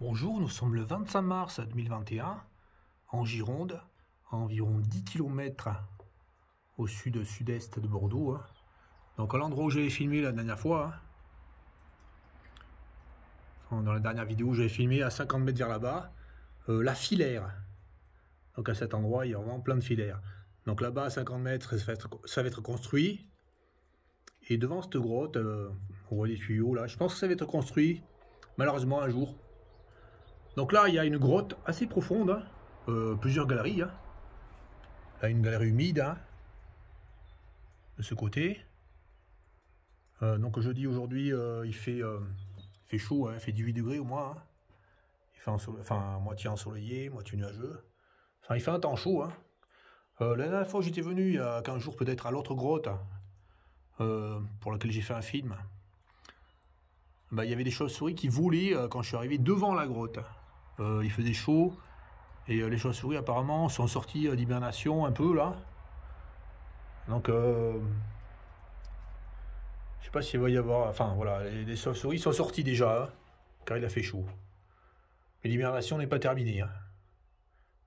Bonjour, nous sommes le 25 mars 2021 en Gironde, à environ 10 km au sud-sud-est de Bordeaux. Donc à l'endroit où j'avais filmé la dernière fois, dans la dernière vidéo, j'avais filmé à 50 mètres vers là-bas, la filaire. Donc à cet endroit, il y a vraiment plein de filaires. Donc là-bas, à 50 mètres, ça va être construit. Et devant cette grotte, on voit des tuyaux là, je pense que ça va être construit, malheureusement, un jour. Donc là, il y a une grotte assez profonde, plusieurs galeries. Là, une galerie humide de ce côté. Donc je dis aujourd'hui, il fait chaud, il fait 18 degrés au moins. Il fait moitié ensoleillé, moitié nuageux. Enfin, il fait un temps chaud. La dernière fois, j'étais venu, il y a 15 jours peut-être, à l'autre grotte, pour laquelle j'ai fait un film. Bah, il y avait des chauves-souris qui volaient quand je suis arrivé devant la grotte. Il faisait chaud. Et les chauves-souris apparemment sont sorties d'hibernation un peu là. Donc je sais pas s'il va y avoir. Enfin voilà, les chauves-souris sont sorties déjà, car il a fait chaud. Mais l'hibernation n'est pas terminée.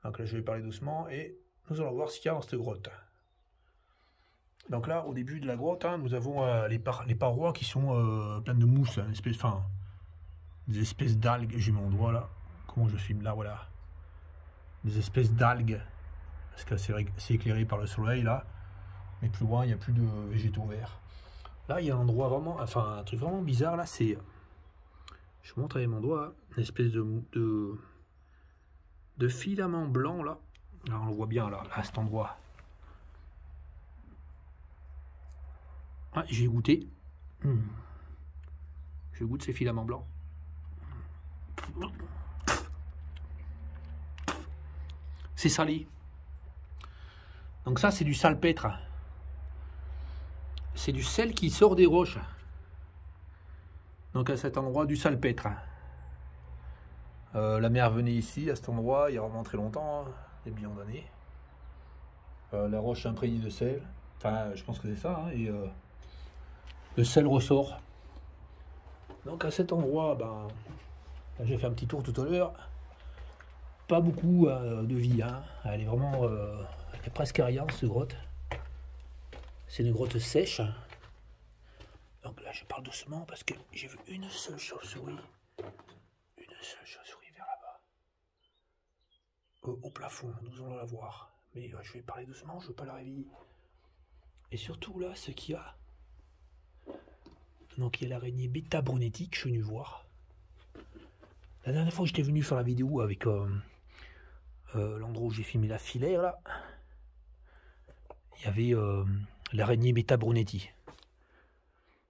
Donc là je vais parler doucement et nous allons voir ce qu'il y a dans cette grotte. Donc là au début de la grotte, nous avons les parois qui sont pleines de mousse, des espèces d'algues. J'ai mon doigt là. Comment je filme là, voilà. Des espèces d'algues. Parce que c'est éclairé par le soleil là. Mais plus loin, il n'y a plus de végétaux verts. Là, il y a un endroit vraiment, enfin un truc vraiment bizarre là, c'est, je montre avec mon doigt, une espèce de filament blanc là. Là, on le voit bien là, à cet endroit. Ah, j'ai goûté. Je goûte ces filaments blancs. C'est salé. Donc ça, c'est du salpêtre. C'est du sel qui sort des roches. Donc à cet endroit, du salpêtre. La mer venait ici, à cet endroit, il y a vraiment très longtemps, des millions d'années. La roche imprégnée de sel. Enfin, je pense que c'est ça. Et le sel ressort. Donc à cet endroit, ben, j'ai fait un petit tour tout à l'heure. Pas beaucoup de vie. Elle est vraiment... il n'y a presque rien, cette grotte. C'est une grotte sèche. Donc là, je parle doucement parce que j'ai vu une seule chauve-souris. Une seule chauve-souris vers là-bas. Au plafond, nous allons la voir. Mais je vais parler doucement, je ne veux pas la réveiller. Et surtout là, ce qu'il y a. Donc il y a l'araignée Beta Brunetti que je suis venu voir. La dernière fois que j'étais venu faire la vidéo avec l'endroit où j'ai filmé la filaire là, il y avait l'araignée Beta Brunetti.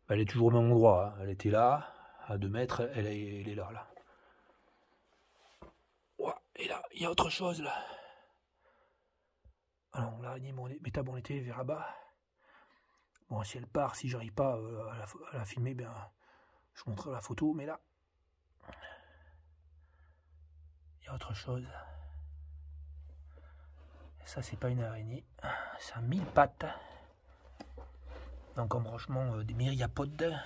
Elle est toujours au même endroit. Elle était là, à 2 mètres, elle est là. Ouais, et là, il y a autre chose là. Alors l'araignée Beta Brunetti vers là-bas. Bon, si elle part, si j'arrive pas à la filmer, ben, je montrerai la photo, mais là, il y a autre chose. Ça, c'est pas une araignée, c'est un 1000 pattes. Donc, embranchement des myriapodes.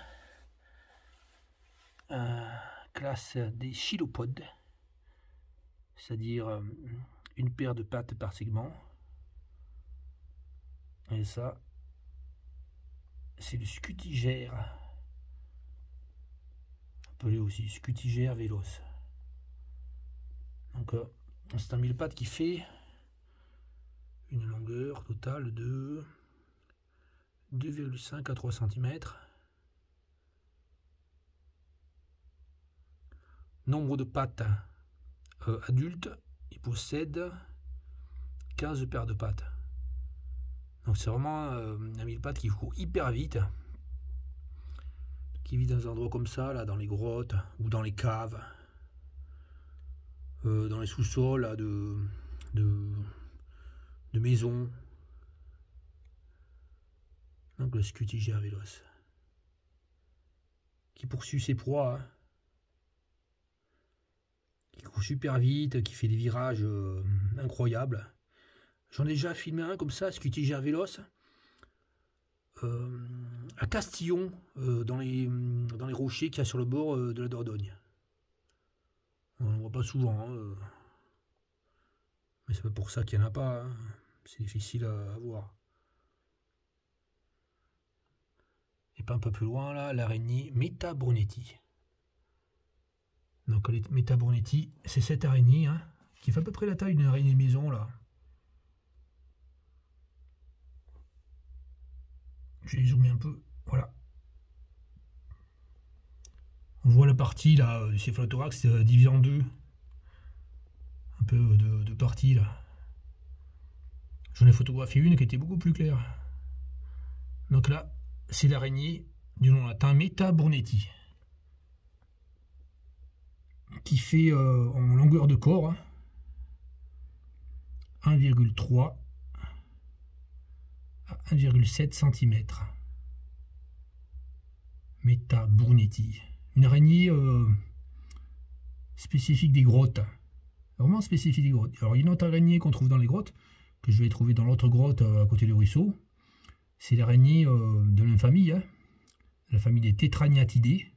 Classe des chilopodes. C'est-à-dire une paire de pattes par segment. Et ça, c'est le scutigère. Appelé aussi scutigère véloce. Donc, c'est un 1000 pattes qui fait une longueur totale de 2,5 à 3 cm. Nombre de pattes adultes, il possède 15 paires de pattes. Donc c'est vraiment un 1000 pattes qui court hyper vite, qui vit dans des endroits comme ça, là, dans les grottes ou dans les caves, dans les sous-sols de maisons. Donc le scutigère véloce, qui poursuit ses proies, qui court super vite, qui fait des virages incroyables. J'en ai déjà filmé un comme ça, scutigère véloce, à Castillon, dans les rochers qu'il y a sur le bord de la Dordogne. Voilà. voit pas souvent, hein, mais c'est pas pour ça qu'il n'y en a pas, hein. C'est difficile à voir. Et pas un peu plus loin là, l'araignée Meta Brunetti. Donc les Meta Brunetti, c'est cette araignée, hein, qui fait à peu près la taille d'une araignée de maison là. Je vais zoomer un peu, voilà. On voit la partie là du céphalothorax divisé en deux. Un peu de partie là. J'en ai photographié une qui était beaucoup plus claire. Donc là, c'est l'araignée du nom latin Meta Brunetti, qui fait en longueur de corps 1,3 à 1,7 cm. Meta Brunetti. Une araignée spécifique des grottes. Vraiment spécifique des grottes. Alors, il y a une autre araignée qu'on trouve dans les grottes, que je vais trouver dans l'autre grotte à côté du ruisseau. C'est l'araignée de la même famille, hein, la famille des Tetraniatidés.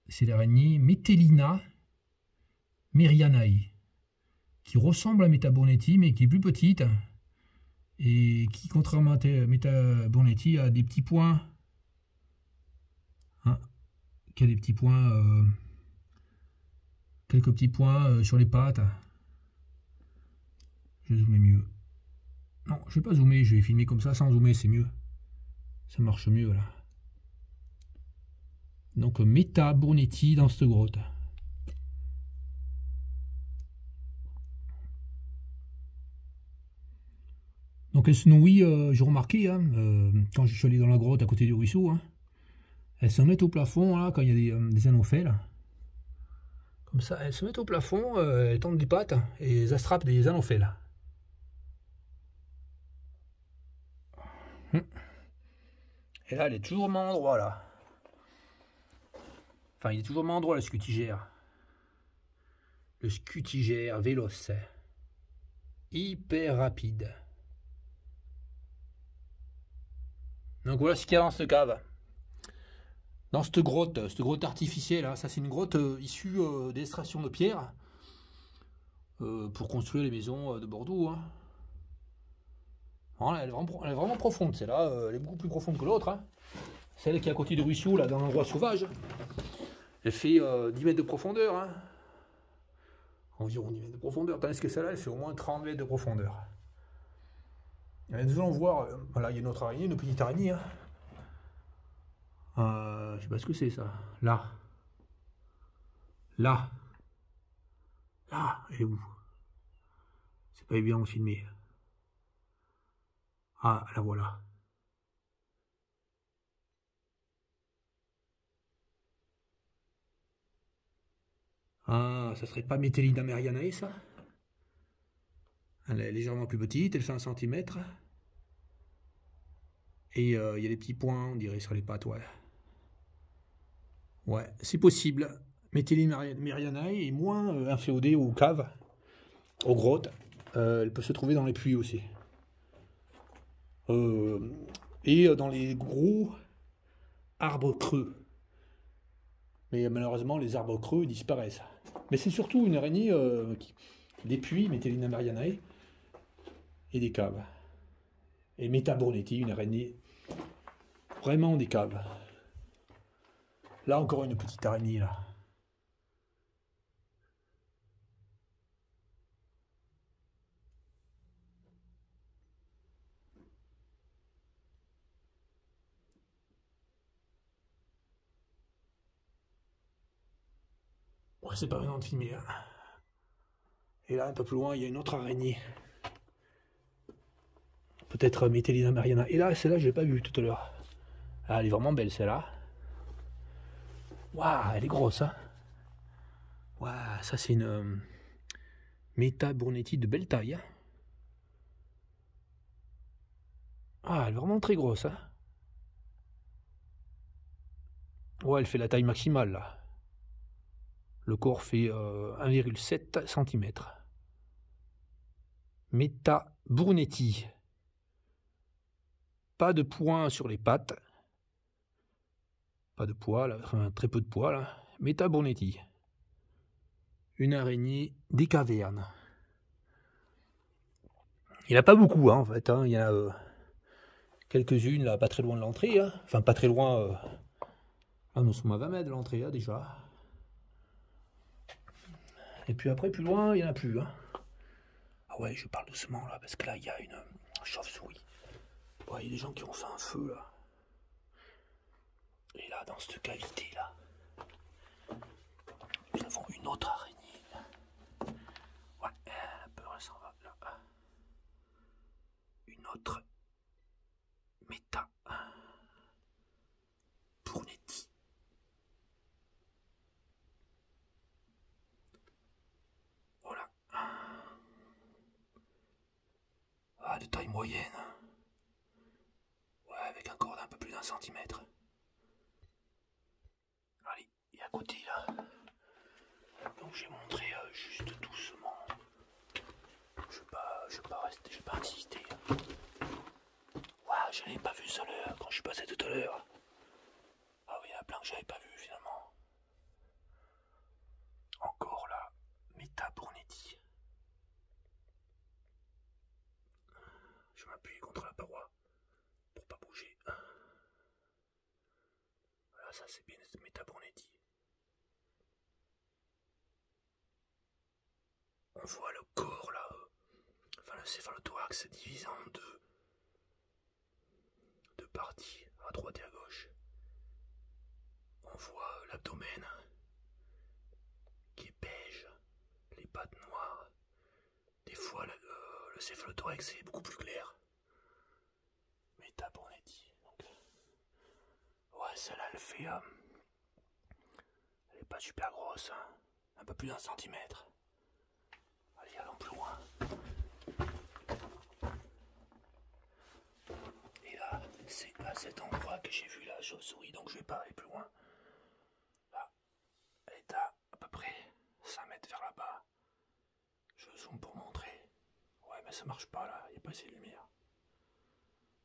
C'est l'araignée Metellina merianae, qui ressemble à Meta Brunetti, mais qui est plus petite, et qui, contrairement à Meta Brunetti, a des petits points, hein, qui a des petits points, quelques petits points sur les pattes. Je vais zoomer mieux. Non, je vais pas zoomer, je vais filmer comme ça sans zoomer, c'est mieux. Ça marche mieux là. Donc Meta Brunetti dans cette grotte. Donc elle se nourrit, j'ai remarqué, hein, quand je suis allé dans la grotte à côté du ruisseau, hein, elles se mettent au plafond là, quand il y a des anophèles. Comme ça, elles se mettent au plafond, elles tendent des pattes et elles attrapent des anophèles. Et là, elle est toujours au même endroit là. Enfin, il est toujours au même endroit le scutigère. Le scutigère véloce. Hyper rapide. Donc voilà ce qu'il y a dans cette cave. Dans cette grotte artificielle, là, ça c'est une grotte issue d'extraction de pierre pour construire les maisons de Bordeaux. Hein. Voilà, elle est vraiment profonde, celle-là, elle est beaucoup plus profonde que l'autre. Hein. Celle qui est à côté du ruisseau, là, dans l'endroit sauvage, elle fait 10 mètres de profondeur. Hein. Environ 10 mètres de profondeur, tandis que celle-là, elle fait au moins 30 mètres de profondeur. Et nous allons voir, voilà, il y a une autre araignée, une petite araignée. Hein. Je sais pas ce que c'est ça. Là. Là. Là. Elle est où? C'est pas évident de filmer. Ah, la voilà. Ah, ça serait pas Metellina merianae, ça? Elle est légèrement plus petite, elle fait 1 cm. Et il y a des petits points, on dirait, sur les pattes, ouais. Ouais, c'est possible. Metellina merianae est moins inféodée aux caves, aux grottes. Elle peut se trouver dans les puits aussi. Et dans les gros arbres creux. Mais malheureusement, les arbres creux disparaissent. Mais c'est surtout une araignée des puits, Metellina merianae, et des caves. Et Meta Brunetti, une araignée vraiment des caves. Là encore une petite araignée là. Ouais, c'est pas maintenant de filmer là. Et là un peu plus loin il y a une autre araignée. Peut-être Metellina merianae. Et là celle-là je l'ai pas vue tout à l'heure. Ah, elle est vraiment belle celle-là. Waouh, elle est grosse hein. Waouh, ça c'est une Meta Brunetti de belle taille. Hein. Ah, elle est vraiment très grosse. Hein. Ouais, elle fait la taille maximale là. Le corps fait 1,7 cm. Meta Brunetti. Pas de points sur les pattes. Pas de poils, enfin, très peu de poils. Meta Brunetti. une araignée des cavernes. Il n'y en a pas beaucoup, hein, en fait. Hein. Il y en a quelques-unes, là, pas très loin de l'entrée. Hein. Enfin, pas très loin. Ah, nous sommes à 20 mètres de l'entrée, hein, déjà. Et puis après, plus loin, il n'y en a plus. Hein. Ah ouais, je parle doucement, là, parce que là, il y a une chauve-souris. Ouais, il y a des gens qui ont fait un feu, là. Et là, dans cette cavité-là, nous avons une autre araignée. Ouais, un peu ressemble là. Une autre méta Brunetti. Voilà. Ah, de taille moyenne. Ouais, avec un corps d'un peu plus d'1 centimètre. Allez, et à côté là. Donc j'ai montré juste doucement. Je vais pas insister. Ouais, je l'avais pas vu ça quand je suis passé tout à l'heure. Ah oui, il y en a plein que j'avais pas vu finalement. Encore là, Méta Brunetti. Je m'appuie contre la paroi pour pas bouger. Voilà, ça c'est bien Méta Brunetti. On voit le corps là, enfin le céphalothorax divisé en deux parties, à droite et à gauche. On voit l'abdomen qui est beige, les pattes noires. Des fois le céphalothorax est beaucoup plus clair. Méta Brunetti. Ouais, celle-là elle fait. Elle est pas super grosse, hein. Un peu plus d'1 centimètre. Allez, allons plus loin. Et là, c'est à cet endroit que j'ai vu la chauve-souris, donc je vais pas aller plus loin. Là, elle est à peu près 5 mètres vers là-bas. Je zoome pour montrer. Ouais, mais ça marche pas là, il n'y a pas assez de lumière.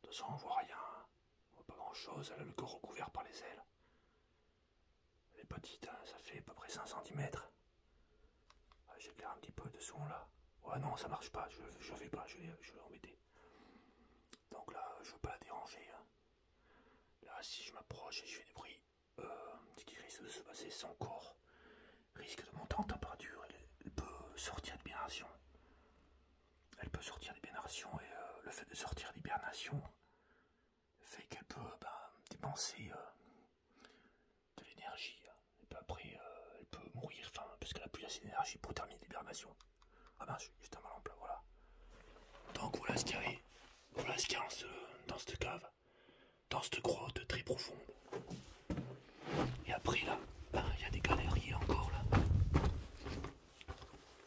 De toute façon, on voit rien. On voit pas grand-chose, elle a le corps recouvert par les ailes. Elle est petite, hein, ça fait à peu près 5 centimètres. J'éclaire un petit peu de son là. Ouais, non, ça marche pas, je vais pas, je vais l'embêter. Donc là, je veux pas la déranger. Hein. Là, si je m'approche et je fais des bruits, ce qui risque de se passer, son corps risque de monter en température. Elle peut sortir d'hibernation. Elle peut sortir d'hibernation et le fait de sortir d'hibernation fait qu'elle peut dépenser de l'énergie. Et puis après, elle peut mourir, parce qu'elle a plus assez d'énergie pour terminer l'hibernation. Ah ben, juste un mal en plat, voilà. Donc voilà ce qu'il y avait. Voilà ce qu'il y a dans cette cave. Dans cette grotte très profonde. Et après là, il y a des galeries encore là.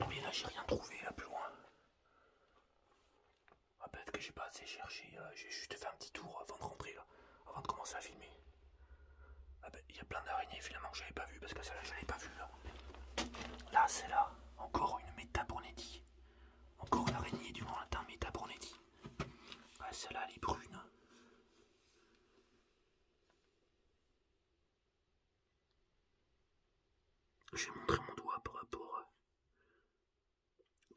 Mais là j'ai rien trouvé là plus loin. Ah, peut-être que j'ai pas assez cherché. J'ai juste fait un petit tour avant de rentrer là. Avant de commencer à filmer. Ah ben, il y a plein d'araignées finalement que j'avais pas vu parce que celle-là je l'avais pas vue là. Là c'est là. Encore une Méta Brunetti. Encore une araignée du lointain Méta Brunetti. Ouais, celle-là elle est brune. J'ai montré mon doigt par rapport.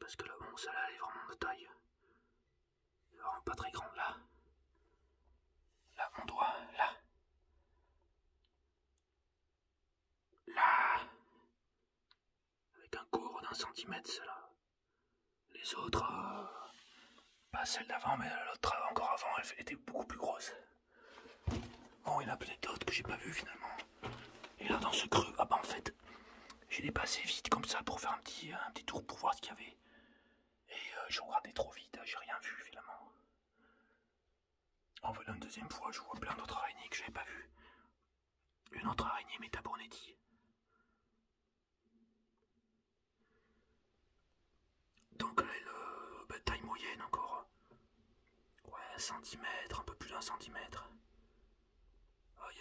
Parce que là, bon, celle-là elle est vraiment de taille. Elle est vraiment pas très grande là. Là, mon doigt, là. Là. Avec un corps d'1 centimètre, celle-là. Les autres, pas celle d'avant, mais l'autre encore avant, elle était beaucoup plus grosse. Bon, il y en a peut-être d'autres que j'ai pas vu finalement. Et là, dans ce creux, en fait, j'ai dépassé vite comme ça pour faire un petit tour pour voir ce qu'il y avait. Et j'ai regardé trop vite, j'ai rien vu finalement. En voilà une deuxième fois, je vois plein d'autres araignées que j'avais pas vues. Une autre araignée Méta Brunetti. Donc elle est taille moyenne encore. Ouais, 1 centimètre, un peu plus d'1 centimètre.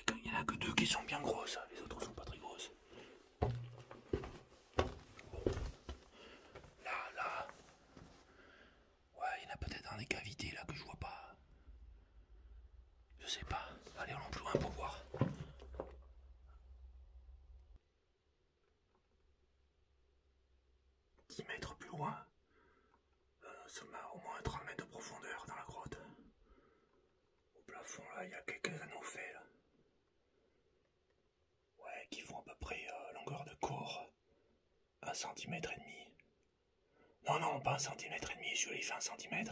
Il n'y en a que 2 qui sont bien grosses, les autres sont pas très grosses. Là. Ouais, il y en a peut-être dans les cavités là que je vois pas. Je sais pas. Allez, allons plus loin pour voir. 10 mètres plus loin. Nous sommes à au moins 30 mètres de profondeur dans la grotte. Au plafond, là, il y a quelques anophèles. Ouais, qui font à peu près longueur de corps 1,5 cm. Non, non, pas 1,5 cm, je lui ai fait 1 cm.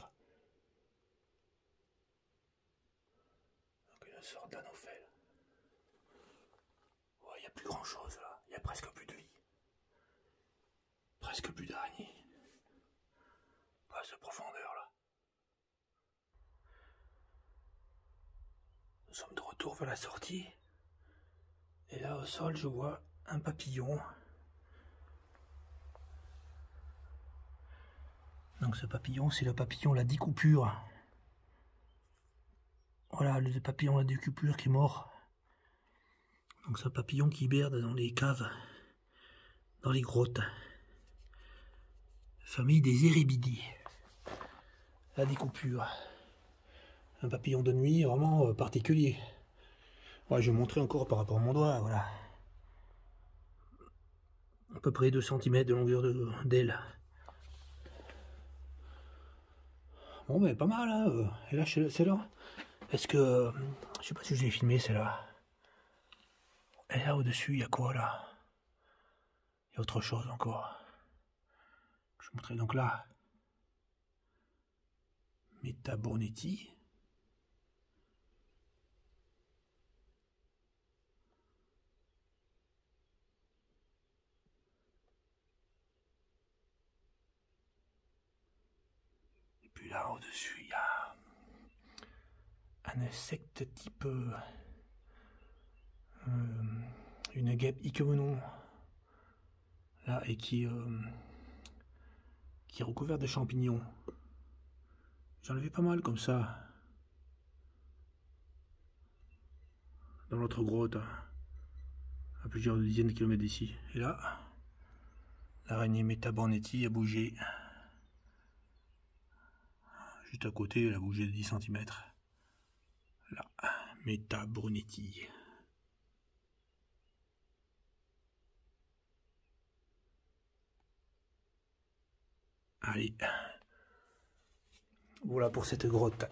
Donc une sorte d'anophèle. Ouais, il n'y a plus grand chose là, il n'y a presque plus de vie. Presque plus d'araignées. Pas à cette profondeur là. Nous sommes de retour vers la sortie. Et là au sol je vois un papillon. Donc ce papillon c'est le papillon la découpure. Voilà le papillon la découpure qui est mort. Donc ce papillon qui hiberne dans les caves, dans les grottes. Famille des Erebidae. La découpure. Un papillon de nuit vraiment particulier. Ouais, je vais montrer encore par rapport à mon doigt, voilà. À peu près 2 cm de longueur d'aile. Bon, mais pas mal, hein. Et là, c'est là. Est-ce que... je sais pas si je l'ai filmé, c'est là. Et là, au-dessus, il y a quoi, là? Il y a autre chose encore. Je vais montrer donc là. Metabonetti. Et puis là, au-dessus, il y a un insecte type... une guêpe Ichmenon. Là, et qui est recouvert de champignons. J'en ai vu pas mal comme ça. Dans l'autre grotte, à plusieurs dizaines de kilomètres d'ici. Et là, l'araignée Metabonetti a bougé. Juste à côté, elle a bougé de 10 cm. Là, Metabonetti. Allez. Voilà pour cette grotte.